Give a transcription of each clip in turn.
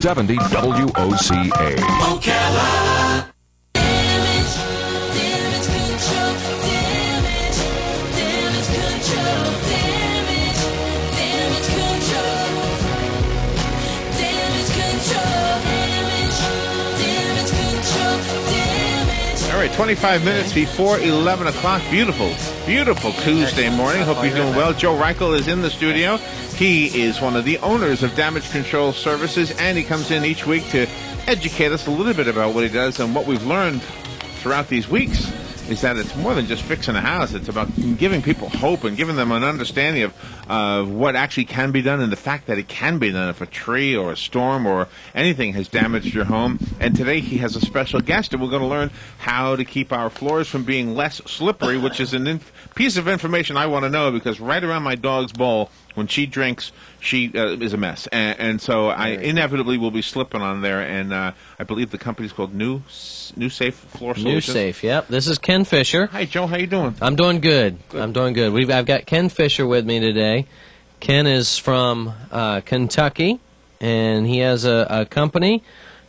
70 WOCA. WOCA. All right, 25 minutes before 11 o'clock. Beautiful, beautiful Tuesday morning. Hope you're doing well. Joe Reichel is in the studio. He is one of the owners of Damage Control Services, and he comes in each week to educate us a little bit about what he does. And what we've learned throughout these weeks is that it's more than just fixing a house. It's about giving people hope and giving them an understanding of what actually can be done and the fact that it can be done if a tree or a storm or anything has damaged your home. And today he has a special guest, and we're going to learn how to keep our floors from being less slippery, which is a piece of information I want to know, because right around my dog's bowl, when she drinks, she is a mess. And so I inevitably will be slipping on there. And I believe the company's called New Safe Floor Solutions. New Safe, yep. This is Ken Fisher. Hi, Joe. How you doing? I'm doing good. I'm doing good. I've got Ken Fisher with me today. Ken is from Kentucky, and he has a company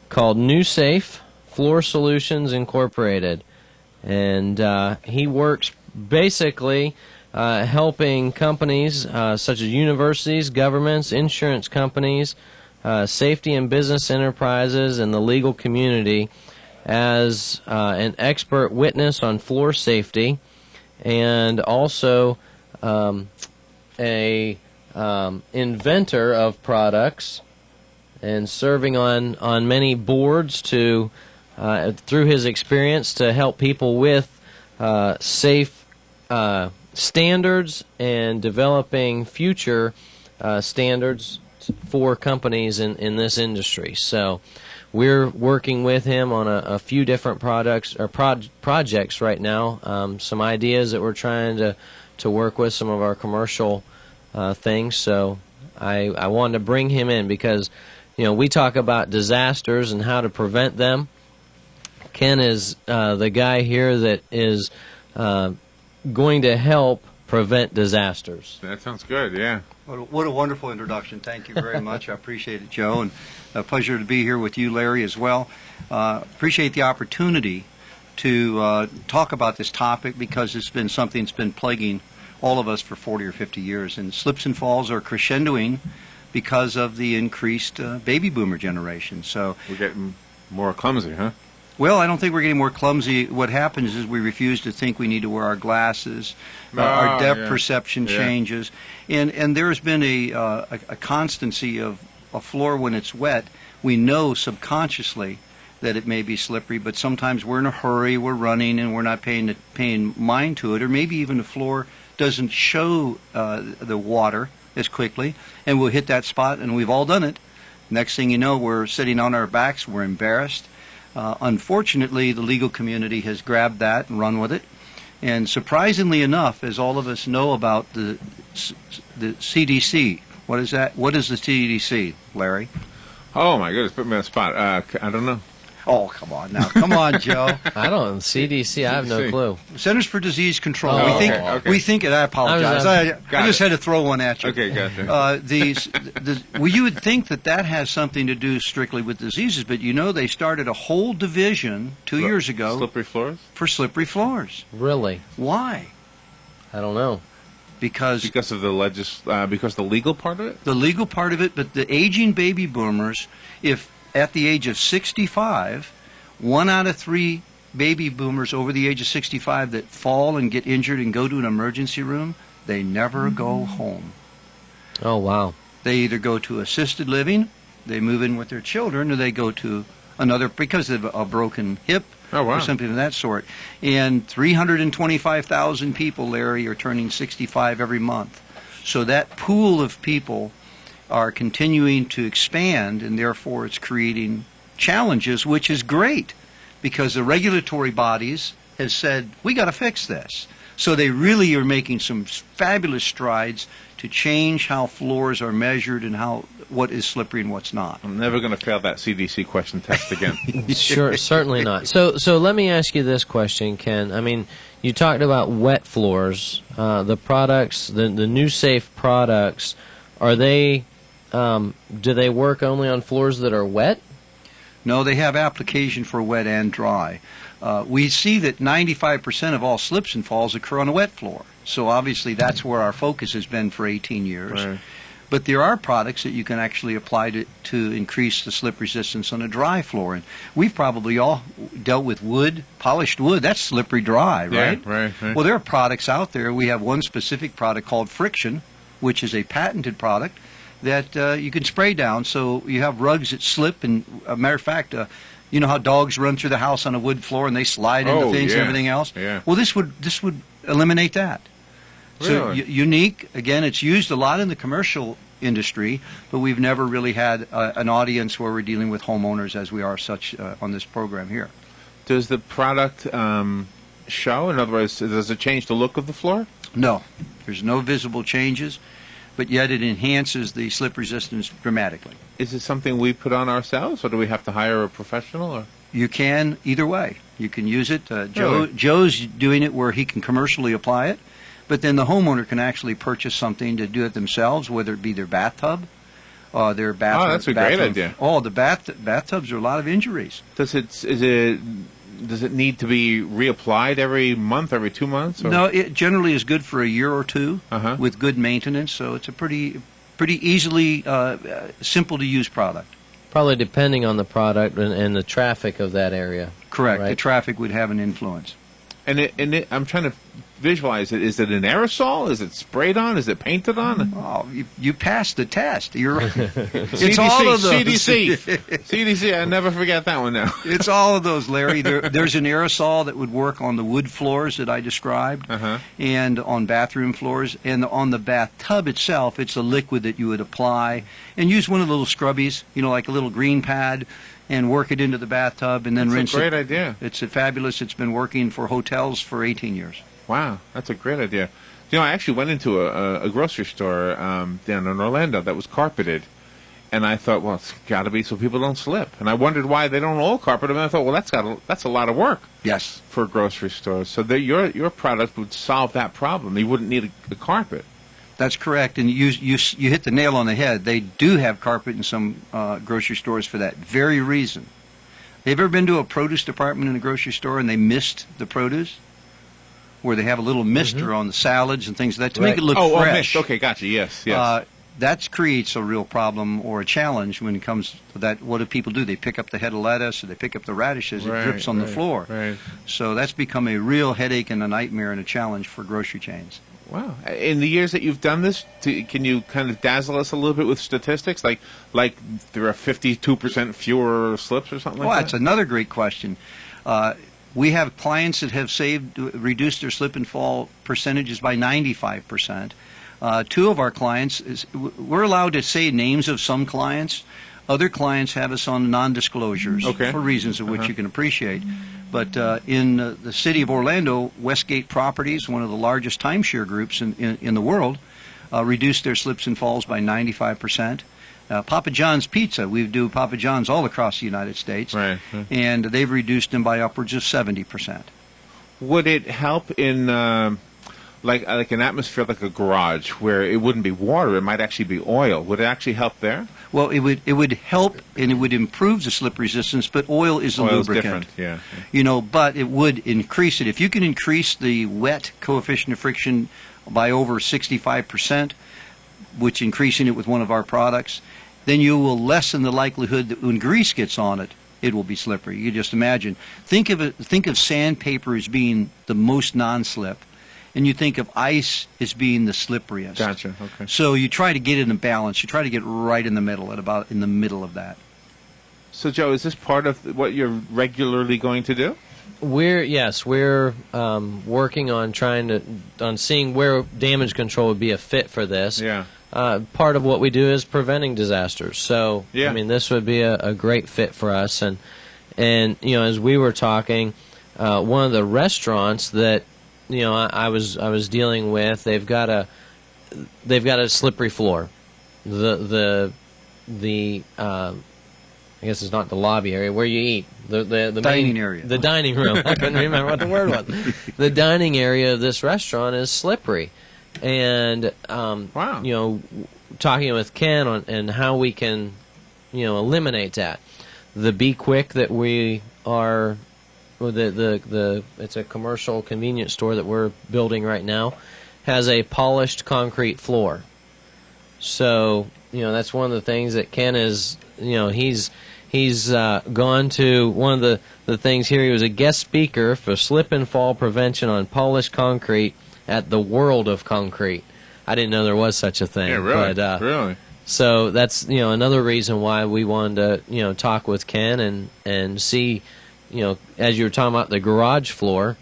called New Safe Floor Solutions Incorporated. And he works basically helping companies such as universities, governments, insurance companies, safety and business enterprises, and the legal community as an expert witness on floor safety, and also a inventor of products, and serving on many boards to through his experience to help people with safe standards and developing future standards for companies in this industry. So we're working with him on a few different products or projects right now, some ideas that we're trying to work with, some of our commercial things. So I wanted to bring him in because, you know, we talk about disasters and how to prevent them. Ken is the guy here that is going to help prevent disasters. That sounds good, yeah. What a wonderful introduction. Thank you very much. I appreciate it, Joe, and a pleasure to be here with you, Larry, as well. Appreciate the opportunity to talk about this topic because it's been something that's been plaguing all of us for 40 or 50 years, and slips and falls are crescendoing because of the increased baby boomer generation. So we're getting more clumsy, huh? Well, I don't think we're getting more clumsy. What happens is we refuse to think we need to wear our glasses. Our depth perception changes. And there's been a constancy of a floor when it's wet. We know subconsciously that it may be slippery, but sometimes we're in a hurry, we're running, and we're not paying mind to it. Or maybe even the floor doesn't show the water as quickly, and we'll hit that spot, and we've all done it. Next thing you know, we're sitting on our backs, we're embarrassed. Unfortunately, the legal community has grabbed that and run with it. And surprisingly enough, as all of us know about the CDC, what is that? What is the CDC, Larry? Oh, my goodness, put me on the spot. I don't know. Oh, come on now. Come on, Joe. I don't. CDC, I have no clue. Centers for Disease Control. Oh, we think it. I apologize. I just had to throw one at you. Okay, gotcha. Well, you would think that has something to do strictly with diseases, but you know they started a whole division 2 years ago. Slippery floors? For slippery floors. Really? Why? I don't know. Because of the because the legal part of it? The legal part of it, but the aging baby boomers, if at the age of 65, 1 out of 3 baby boomers over the age of 65 that fall and get injured and go to an emergency room, they never go home. Oh, wow. They either go to assisted living, they move in with their children, or they go to another because of a broken hip or something of that sort. And 325,000 people, Larry, are turning 65 every month. So that pool of people are continuing to expand, and therefore it's creating challenges, which is great because the regulatory bodies have said, we got to fix this. So they really are making some fabulous strides to change how floors are measured and what is slippery and what's not. I'm never going to fail that CDC question test again. Sure, certainly not. So let me ask you this question, Ken. I mean, you talked about wet floors. The products, the New Safe products, are they do they work only on floors that are wet? No, they have application for wet and dry. We see that 95% of all slips and falls occur on a wet floor. So obviously that's where our focus has been for 18 years. Right. But there are products that you can actually apply to increase the slip resistance on a dry floor. And we've probably all dealt with wood, polished wood. That's slippery dry, right? Yeah, right. Well, there are products out there. We have one specific product called Friction, which is a patented product that you can spray down. So you have rugs that slip. And a matter of fact, you know how dogs run through the house on a wood floor and they slide into things and everything else? Yeah. Well, this would eliminate that. So Really? unique. Again, it's used a lot in the commercial industry, but we've never really had an audience where we're dealing with homeowners as we are such on this program here. Does the product show? In other words, does it change the look of the floor? No, there's no visible changes, but yet it enhances the slip resistance dramatically. Is it something we put on ourselves, or do we have to hire a professional? Or You can either way. You can use it. Really? Joe's doing it where he can commercially apply it, but then the homeowner can actually purchase something to do it themselves, whether it be their bathtub, their bathroom. Oh, that's a great idea. Oh, the bathtubs are a lot of injuries. does it need to be reapplied every month, every 2 months? Or? No, it generally is good for a year or two Uh-huh. with good maintenance. So it's a pretty easily simple to use product. Probably depending on the product and the traffic of that area. Correct. Right. The traffic would have an influence. And I'm trying to visualize it. Is it an aerosol? Is it sprayed on? Is it painted on? Oh, you passed the test. You're right. It's CDC, all of those. CDC. I never forget that one now. It's all of those, Larry. There's an aerosol that would work on the wood floors that I described, Uh-huh. and on bathroom floors, and on the bathtub itself, it's a liquid that you would apply and use one of the little scrubbies, like a little green pad, and work it into the bathtub and then That's rinse a great it. idea. It's fabulous. It's been working for hotels for 18 years. Wow, that's a great idea. I actually went into a grocery store down in Orlando that was carpeted, and I thought, well, it's got to be so people don't slip. And I wondered why they don't all carpet them. And I thought, well, that's a lot of work. Yes. For grocery stores. So your product would solve that problem. You wouldn't need a carpet. That's correct, and you hit the nail on the head. They do have carpet in some grocery stores for that very reason. Have you ever been to a produce department in a grocery store and they mist the produce? Where they have a little mister on the salads and things like that to make it look Oh, fresh. mist. Okay, gotcha. Yes. That creates a real problem or a challenge when it comes to that. What do people do? They pick up the head of lettuce or they pick up the radishes. It drips on the floor. Right. So that's become a real headache and a nightmare and a challenge for grocery chains. Wow. In the years that you've done this, can you kind of dazzle us a little bit with statistics? Like there are 52% fewer slips or something like that? Well, that's another great question. We have clients that have reduced their slip and fall percentages by 95%. Two of our clients, we're allowed to say names of some clients. Other clients have us on non-disclosures for reasons of which you can appreciate. But in the city of Orlando, Westgate Properties, one of the largest timeshare groups in the world, reduced their slips and falls by 95%. Papa John's Pizza, we do Papa John's all across the United States, and they've reduced them by upwards of 70%. Would it help in like an atmosphere like a garage where it wouldn't be water, it might actually be oil? Would it actually help there? Well, it would help and it would improve the slip resistance, but oil is a lubricant. Different, yeah. But it would increase it. If you can increase the wet coefficient of friction by over 65%, which increasing it with one of our products, then you will lessen the likelihood that when grease gets on it, it will be slippery. You just imagine. Think of sandpaper as being the most non-slip, and you think of ice as being the slipperiest. Gotcha. Okay. So you try to get it in balance. You try to get right in the middle, at about in the middle of that. So, Joe, is this part of what you're regularly going to do? We're working on seeing where damage control would be a fit for this. Yeah. Part of what we do is preventing disasters. So, yeah. I mean, this would be a great fit for us. And as we were talking, one of the restaurants that I was dealing with, they've got a slippery floor. The I guess it's not the lobby area where you eat. The dining area. The dining room. I couldn't remember what the word was. The dining area of this restaurant is slippery. and Wow. talking with Ken on and how we can eliminate that. The Be Quick that we are, it's a commercial convenience store that we're building right now, has a polished concrete floor. So that's one of the things that Ken is. He's gone to one of the things here. He was a guest speaker for slip and fall prevention on polished concrete at the World of Concrete. I didn't know there was such a thing. Yeah, really, but, really. So that's another reason why we wanted to talk with Ken and see, as you were talking about the garage floor,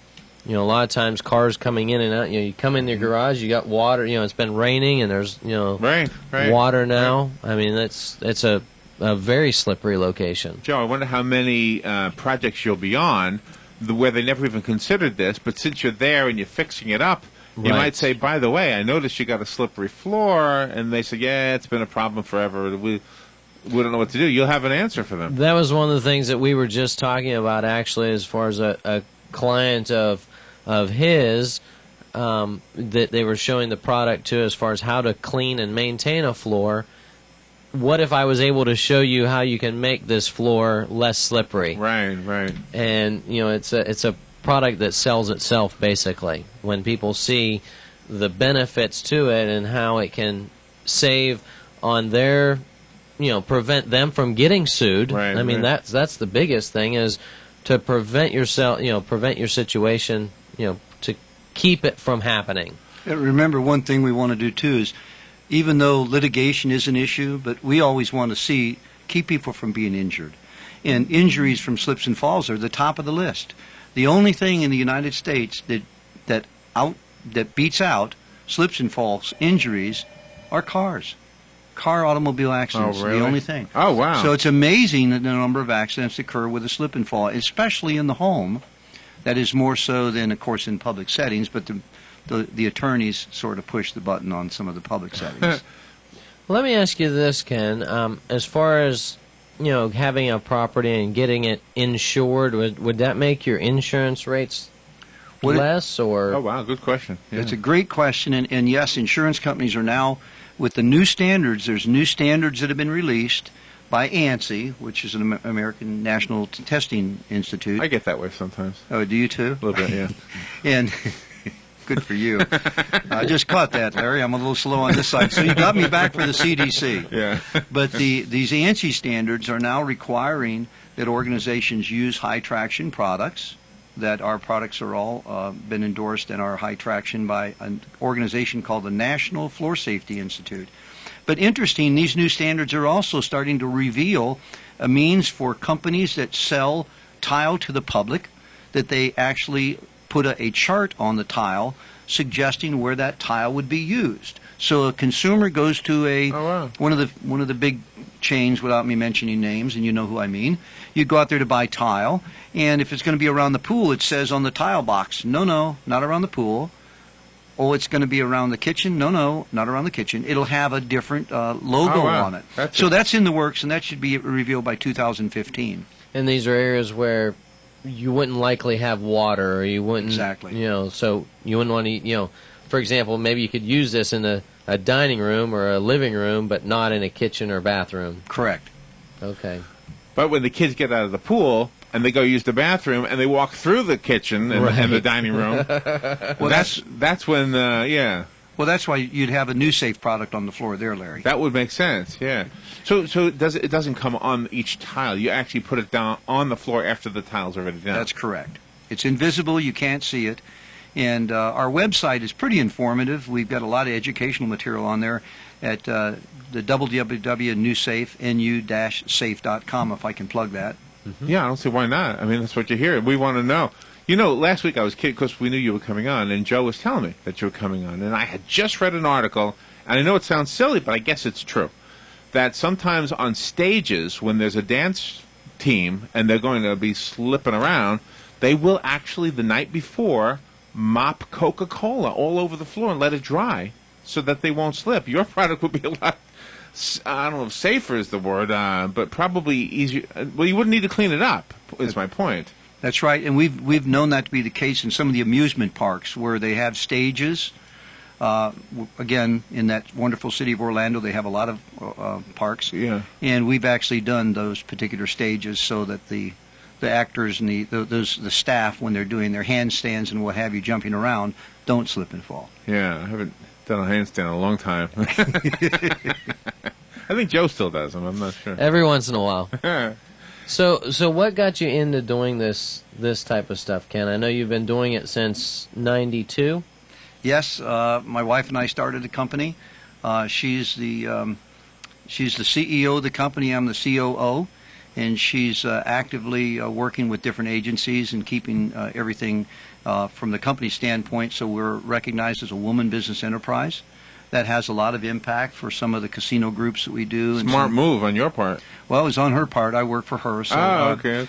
a lot of times cars coming in and out. You come in your garage, you got water. It's been raining and there's Right. water now. I mean it's a very slippery location. Joe, I wonder how many projects you'll be on where they never even considered this, but since you're there and you're fixing it up, you might say, by the way, I noticed you got a slippery floor, and they say, yeah, it's been a problem forever. We don't know what to do. You'll have an answer for them. That was one of the things that we were just talking about, actually, as far as a client of his that they were showing the product to as far as how to clean and maintain a floor. What if I was able to show you how you can make this floor less slippery? Right. And it's a product that sells itself, basically, when people see the benefits to it and how it can save on their, prevent them from getting sued. Right, I mean, that's the biggest thing, is to prevent yourself, prevent your situation, to keep it from happening. Remember, one thing we want to do too is, even though litigation is an issue, but we always want to keep people from being injured. And injuries from slips and falls are the top of the list. The only thing in the United States that beats out slips and falls injuries are cars. Automobile accidents. Oh, really? The only thing. Oh, wow. So it's amazing that the number of accidents occur with a slip and fall, especially in the home. That is more so than, of course, in public settings, but the attorneys sort of push the button on some of the public settings. Let me ask you this, Ken. As far as having a property and getting it insured, would that make your insurance rates less, or? Oh, wow, good question. Yeah. It's a great question, and yes, insurance companies are now, with the new standards, there's new standards that have been released by ANSI, which is an American National Testing Institute. I get that way sometimes. Oh, do you too? A little bit, yeah. And good for you. I just caught that, Larry. I'm a little slow on this side. So you got me back for the CDC. Yeah. But these ANSI standards are now requiring that organizations use high traction products, that our products are all been endorsed and are high traction by an organization called the National Floor Safety Institute. But interesting, these new standards are also starting to reveal a means for companies that sell tile to the public, that they actually put a chart on the tile suggesting where that tile would be used. So a consumer goes to one of the big chains, without me mentioning names, and you know who I mean. You go out there to buy tile, and if it's going to be around the pool, it says on the tile box, no, not around the pool. Oh, it's going to be around the kitchen? No, not around the kitchen. It'll have a different logo on it. That's in the works, and that should be revealed by 2015. And these are areas where you wouldn't likely have water, or you wouldn't, exactly. So you wouldn't want to, for example, maybe you could use this in a dining room or a living room, but not in a kitchen or bathroom. Correct. Okay. But when the kids get out of the pool and they go use the bathroom and they walk through the kitchen and the dining room, well, that's when, yeah. Well, that's why you'd have a new safe product on the floor there, Larry. That would make sense, yeah. So it doesn't come on each tile. You actually put it down on the floor after the tile's already done. That's correct. It's invisible. You can't see it. And our website is pretty informative. We've got a lot of educational material on there at the www.nu-safe.com, if I can plug that. Mm-hmm. Yeah, I don't see why not. I mean, that's what you hear. We want to know. Last week I was kidding because we knew you were coming on, and Joe was telling me that you were coming on. And I had just read an article, and I know it sounds silly, but I guess it's true, that sometimes on stages when there's a dance team and they're going to be slipping around, they will actually, the night before, mop Coca-Cola all over the floor and let it dry so that they won't slip. Your product would be a lot, I don't know if safer is the word, but probably easier. Well, you wouldn't need to clean it up, is my point. That's right, and we've known that to be the case in some of the amusement parks where they have stages Again, in that wonderful city of Orlando, they have a lot of parks. Yeah. And we've actually done those particular stages so that the actors and the staff, when they're doing their handstands and what have you, jumping around, don't slip and fall. Yeah, I haven't done a handstand in a long time. I think Joe still does them. I'm not sure. Every once in a while. So what got you into doing this type of stuff, Ken? I know you've been doing it since '92. Yes, my wife and I started the company. She's the CEO of the company. I'm the COO, and she's actively working with different agencies and keeping everything from the company standpoint. So we're recognized as a woman business enterprise. That has a lot of impact for some of the casino groups that we do. Smart move on your part. Well, it was on her part. I work for her. So, okay.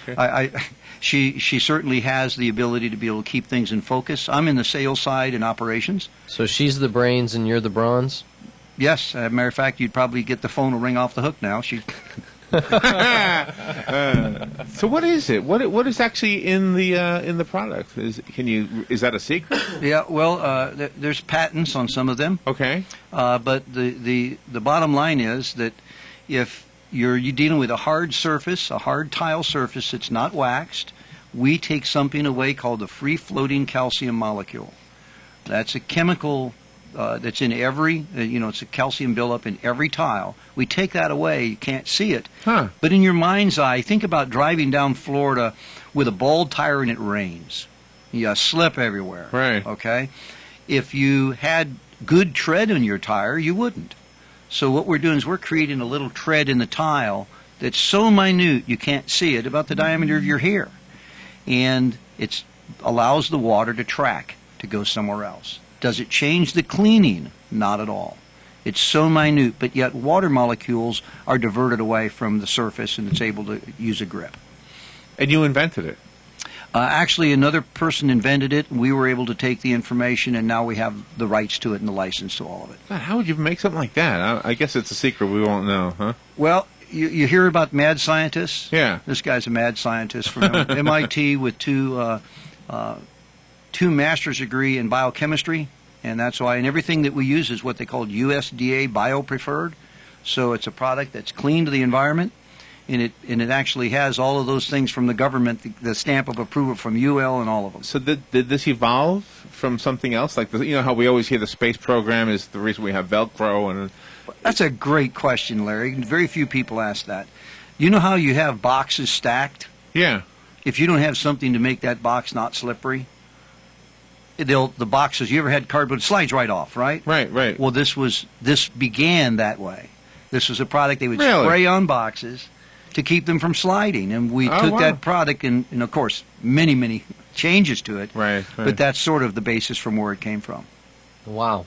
She certainly has the ability to be able to keep things in focus. I'm in the sales side and operations. So she's the brains and you're the bronze? Yes. As a matter of fact, you'd probably get the phone will ring off the hook now. So what is it? What is actually in the product? Is that a secret? Yeah. Well, there's patents on some of them. Okay. But the bottom line is that if you're dealing with a hard surface, a hard tile surface that's not waxed, we take something away called the free-floating calcium molecule. That's a chemical that's in every, it's a calcium buildup in every tile. We take that away. You can't see it. Huh. But in your mind's eye, think about driving down Florida with a bald tire and it rains. You slip everywhere. Right. Okay? If you had good tread on your tire, you wouldn't. So what we're doing is we're creating a little tread in the tile that's so minute you can't see it, about the diameter of your hair. And it allows the water to track, to go somewhere else. Does it change the cleaning? Not at all. It's so minute, but yet water molecules are diverted away from the surface and it's able to use a grip. And you invented it. Actually, another person invented it, and we were able to take the information, and now we have the rights to it and the license to all of it. God, how would you make something like that? I guess it's a secret we won't know, huh? Well, you hear about mad scientists? Yeah. This guy's a mad scientist from MIT with two master's degree in biochemistry, and that's why. And everything that we use is what they call USDA bio-preferred. So it's a product that's clean to the environment. And it actually has all of those things from the government, the stamp of approval from UL and all of them. So did this evolve from something else? Like, how we always hear the space program is the reason we have Velcro. And that's a great question, Larry. Very few people ask that. You know how you have boxes stacked? Yeah. If you don't have something to make that box not slippery, the boxes, you ever had cardboard, it slides right off, right? Right. Well, this began that way. This was a product they would Really? spray on boxes to keep them from sliding, and we took that product and of course many changes to it. Right. But that's sort of the basis from where it came from. Wow.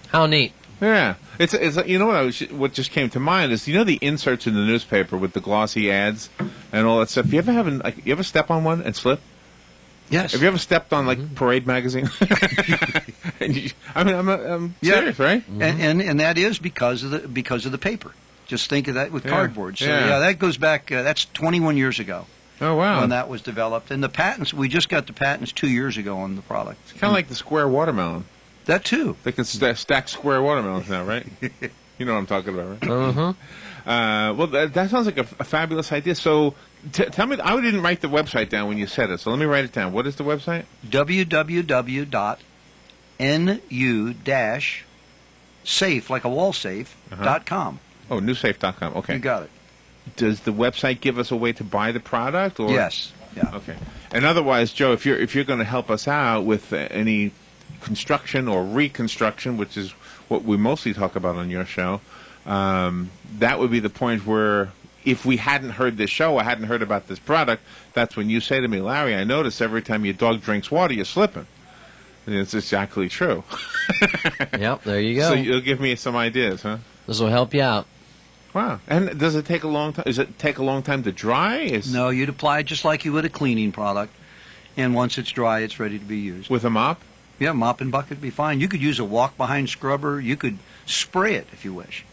How neat. Yeah. It's what just came to mind is the inserts in the newspaper with the glossy ads and all that stuff. You ever step on one and slip? Yes. Have you ever stepped on Parade magazine? I'm serious, right? And that is because of the paper. Just think of that with cardboard. So that goes back. That's 21 years ago. Oh wow! When that was developed, and the patents, we just got the patents 2 years ago on the product. It's kind of like the square watermelon. That too. They can stack square watermelons now, right? You know what I'm talking about, right? Uh-huh. Well, that sounds like a fabulous idea. So tell me, I didn't write the website down when you said it, so let me write it down. What is the website? www.nu-safe, like a wall safe.com. Oh, newsafe.com. Okay. You got it. Does the website give us a way to buy the product? Or? Yes. Yeah. Okay. And otherwise, Joe, if you're going to help us out with any construction or reconstruction, which is what we mostly talk about on your show, that would be the point where if we hadn't heard this show, I hadn't heard about this product, that's when you say to me, Larry, I notice every time your dog drinks water, you're slipping. And it's exactly true. Yep, there you go. So you'll give me some ideas, huh? This will help you out. Wow. And does it take a long time? Does it take a long time to dry? No, you'd apply it just like you would a cleaning product. And once it's dry, it's ready to be used. With a mop? Yeah, mop and bucket would be fine. You could use a walk-behind scrubber. You could spray it if you wish.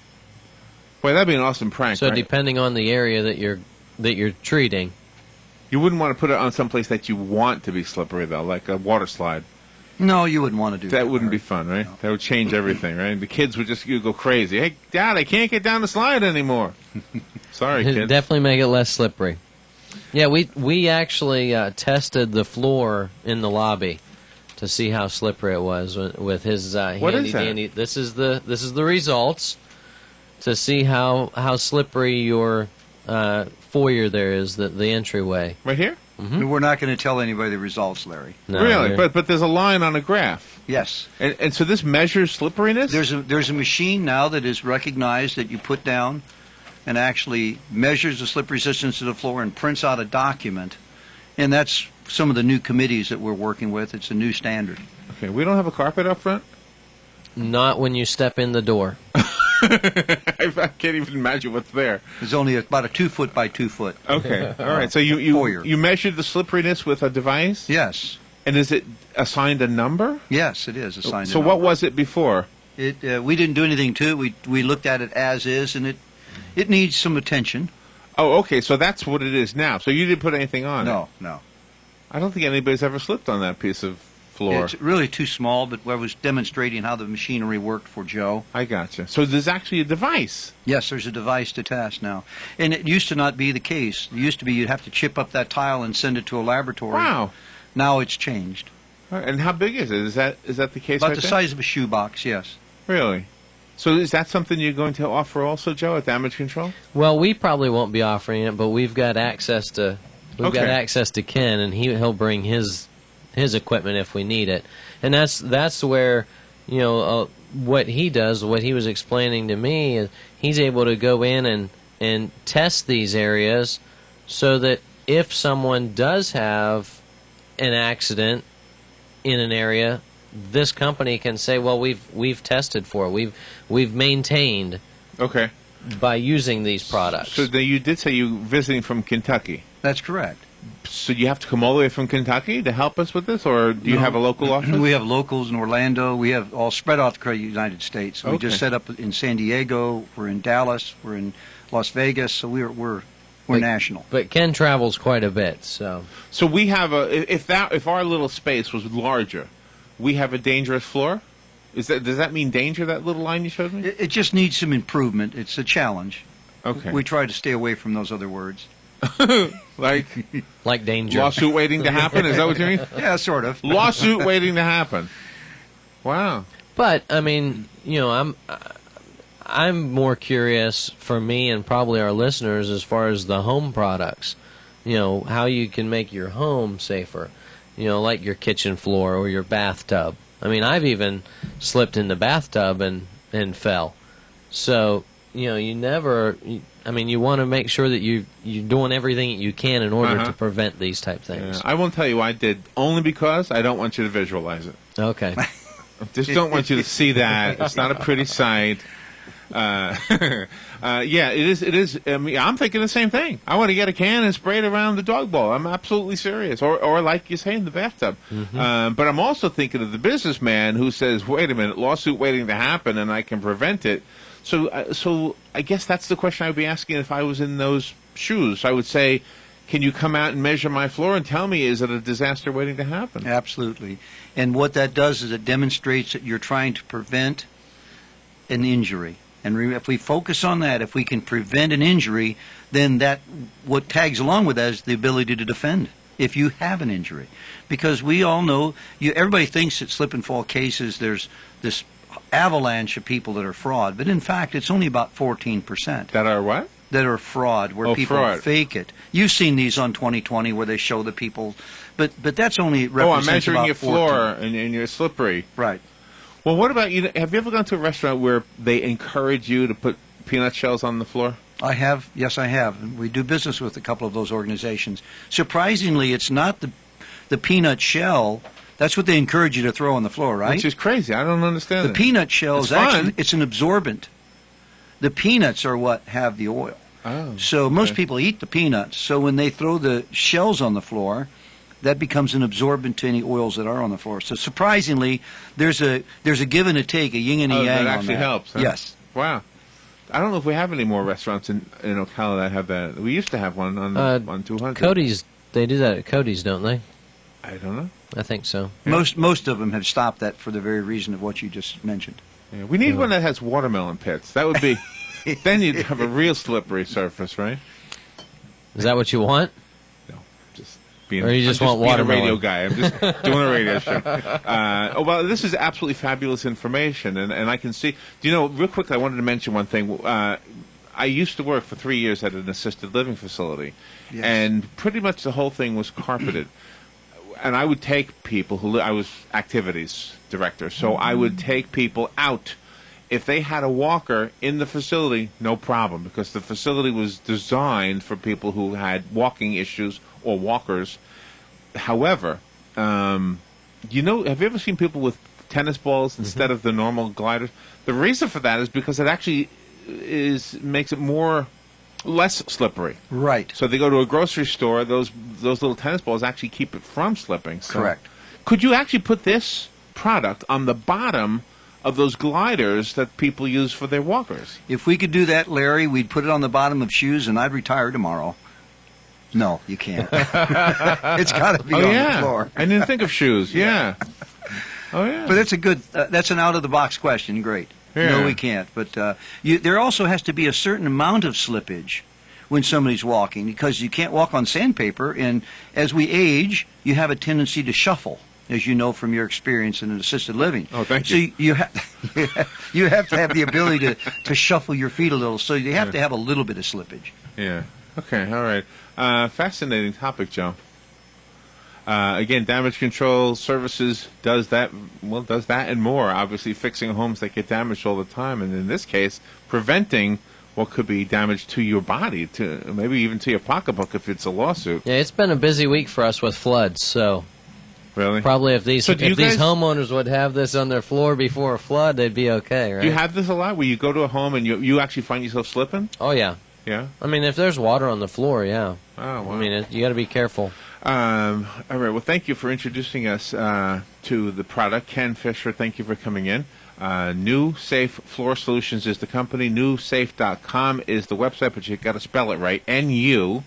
Boy, that'd be an awesome prank, So right? depending on the area that you're treating. You wouldn't want to put it on someplace that you want to be slippery, though, like a water slide. No, you wouldn't want to do that. That wouldn't be fun, right? No. That would change everything, right? The kids would just go crazy. Hey, Dad, I can't get down the slide anymore. Sorry, kids. Definitely make it less slippery. Yeah, we actually tested the floor in the lobby to see how slippery it was with his What handy is that? dandy. This is the results to see how slippery your foyer there is, the entryway. Right here? We're not going to tell anybody the results, Larry. No, Really? they're- But there's a line on a graph. Yes. And so this measures slipperiness? There's a machine now that is recognized that you put down and actually measures the slip resistance to the floor and prints out a document. And that's some of the new committees that we're working with. It's a new standard. Okay, we don't have a carpet up front? not when you step in the door. I can't even imagine what's there. It's only about a 2 foot by 2 foot. Okay, all right. So you measured the slipperiness with a device? Yes. And is it assigned a number? Yes, it is assigned. So what was it before? We didn't do anything to it. We looked at it as is, and it needs some attention. Oh, okay. So that's what it is now. So you didn't put anything on it? No. I don't think anybody's ever slipped on that piece of floor. It's really too small, but I was demonstrating how the machinery worked for Joe. I gotcha. So there's actually a device. Yes, there's a device to test now. And it used to not be the case. It used to be you'd have to chip up that tile and send it to a laboratory. Wow. Now it's changed. All right, and how big is it? Is that the case About right the there? size of a shoebox, yes. Really? So is that something you're going to offer also, Joe, at Damage Control? Well, we probably won't be offering it, but we've got access to Okay. Ken, and he'll bring his equipment if we need it. And that's where, what he does, what he was explaining to me, is he's able to go in and test these areas so that if someone does have an accident in an area, this company can say, well, we've tested for it, we've maintained Okay. by using these products. So you did say you were visiting from Kentucky. That's correct. So you have to come all the way from Kentucky to help us with this, or do you No. have a local office? We have locals in Orlando. We have all spread out throughout the United States. We Okay. just set up in San Diego. We're in Dallas. We're in Las Vegas. So we're Like- national. But Ken travels quite a bit, so So we have if our little space was larger, we have a dangerous floor. Does that mean danger? That little line you showed me? It just needs some improvement. It's a challenge. Okay. We try to stay away from those other words. like danger. Lawsuit waiting to happen. Is that what you mean? Yeah, sort of. Lawsuit waiting to happen. Wow. But I mean, I'm more curious for me and probably our listeners as far as the home products. How you can make your home safer. Like your kitchen floor or your bathtub. I mean, I've even slipped in the bathtub and fell. So, you never. You want to make sure that you're doing everything that you can in order Uh-huh. to prevent these type things. Yeah. I won't tell you I did only because I don't want you to visualize it. Okay. Just don't want you to see that. It's not a pretty sight. Yeah, it is. It is. I mean, I'm thinking the same thing. I want to get a can and spray it around the dog bowl. I'm absolutely serious. Or like you say, in the bathtub. But I'm also thinking of the businessman who says, "Wait a minute, lawsuit waiting to happen, and I can prevent it." So I guess that's the question I would be asking if I was in those shoes. I would say, "Can you come out and measure my floor and tell me is it a disaster waiting to happen?" Absolutely. And what that does is it demonstrates that you're trying to prevent an injury. And if we focus on that, if we can prevent an injury, then what tags along with that is the ability to defend if you have an injury. Because we all know, everybody thinks that slip and fall cases, there's this avalanche of people that are fraud. But in fact, it's only about 14%. That are what? That are fraud, where people fraud. fake it. You've seen these on 2020 where they show the people, but that's only I'm represents measuring about your 14. floor and you're slippery. Right. Well, what about you? Have you ever gone to a restaurant where they encourage you to put peanut shells on the floor? I have. Yes, I have. We do business with a couple of those organizations. Surprisingly, it's not the peanut shell. That's what they encourage you to throw on the floor, right? Which is crazy. I don't understand The it. peanut shell It's is actually fun. it's an absorbent. The peanuts are what have the oil. Oh, So most okay. people eat the peanuts. So when they throw the shells on the floor, that becomes an absorbent to any oils that are on the floor. So surprisingly, there's a give and a take, a yin and a Oh, yang that on actually that. helps. Huh? Yes. Wow. I don't know if we have any more restaurants in Ocala that have that. We used to have one on 200. Cody's, they do that at Cody's, don't they? I don't know. I think so. Yeah. Most of them have stopped that for the very reason of what you just mentioned. Yeah, we need one that has watermelon pits. That would be. Then you'd have a real slippery surface, right? Is that what you want? No, just being. Or you just want being a watermelon? radio guy. I'm just doing a radio show. Well, this is absolutely fabulous information, and I can see. Do you know? Real quick, I wanted to mention one thing. I used to work for 3 years at an assisted living facility, yes. And pretty much the whole thing was carpeted. And I would take people who I was activities director, so I would take people out. If they had a walker in the facility, no problem, because the facility was designed for people who had walking issues or walkers. However, have you ever seen people with tennis balls instead of the normal gliders? The reason for that is because it actually makes it less slippery. Right. So they go to a grocery store, those little tennis balls actually keep it from slipping. So correct. Could you actually put this product on the bottom of those gliders that people use for their walkers? If we could do that, Larry, we'd put it on the bottom of shoes and I'd retire tomorrow. No, you can't. It's got to be on the floor. I didn't think of shoes. Yeah. Oh, yeah. But that's an out-of-the-box question. Great. Yeah. No, we can't. But there also has to be a certain amount of slippage when somebody's walking, because you can't walk on sandpaper, and as we age, you have a tendency to shuffle, as you know from your experience in an assisted living. Oh, thank you. So you have to have the ability to shuffle your feet a little, so you have to have a little bit of slippage. Yeah. Okay, all right. Fascinating topic, Joe. Again, Damage Control Services does that and more. Obviously, fixing homes that get damaged all the time, and in this case, preventing what could be damage to your body, to maybe even to your pocketbook if it's a lawsuit. Yeah, it's been a busy week for us with floods, so really, probably if these guys, homeowners would have this on their floor before a flood, they'd be okay, right? Do you have this a lot, where you go to a home and you actually find yourself slipping? Oh yeah. Yeah. I mean, if there's water on the floor, yeah. Oh, wow. I mean, you got to be careful. All right. Well, thank you for introducing us to the product. Ken Fisher, thank you for coming in. New Safe Floor Solutions is the company. NewSafe.com is the website, but you got to spell it right. NU-SAFE.com.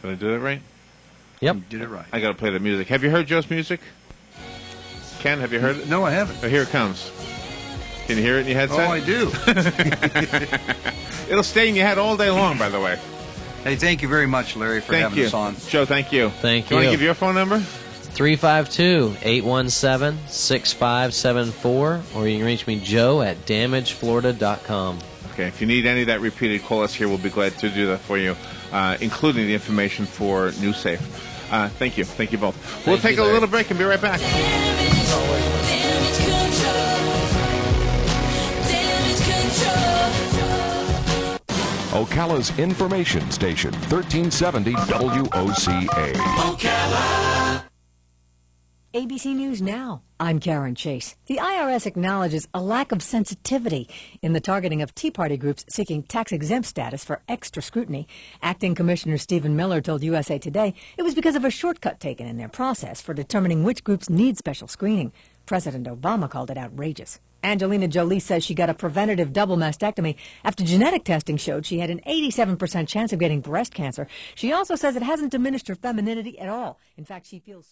Did I do that right? Yep. You did it right. I got to play the music. Have you heard Joe's music? Ken, have you heard it? No, I haven't. Oh, here it comes. Can you hear it in your headset? Oh, I do. It'll stay in your head all day long, by the way. Hey, thank you very much, Larry, for having us on. Joe, thank you. Thank Do you you. want to give your phone number? 352-817-6574, or you can reach me, Joe, at damageflorida.com. Okay, if you need any of that repeated, call us here. We'll be glad to do that for you, including the information for New Safe. Thank you. Thank you both. We'll take a little break and be right back. Ocala's information station, 1370 WOCA. Ocala. ABC News Now. I'm Karen Chase. The IRS acknowledges a lack of sensitivity in the targeting of Tea Party groups seeking tax-exempt status for extra scrutiny. Acting Commissioner Stephen Miller told USA Today it was because of a shortcut taken in their process for determining which groups need special screening. President Obama called it outrageous. Angelina Jolie says she got a preventative double mastectomy after genetic testing showed she had an 87% chance of getting breast cancer. She also says it hasn't diminished her femininity at all. In fact, she feels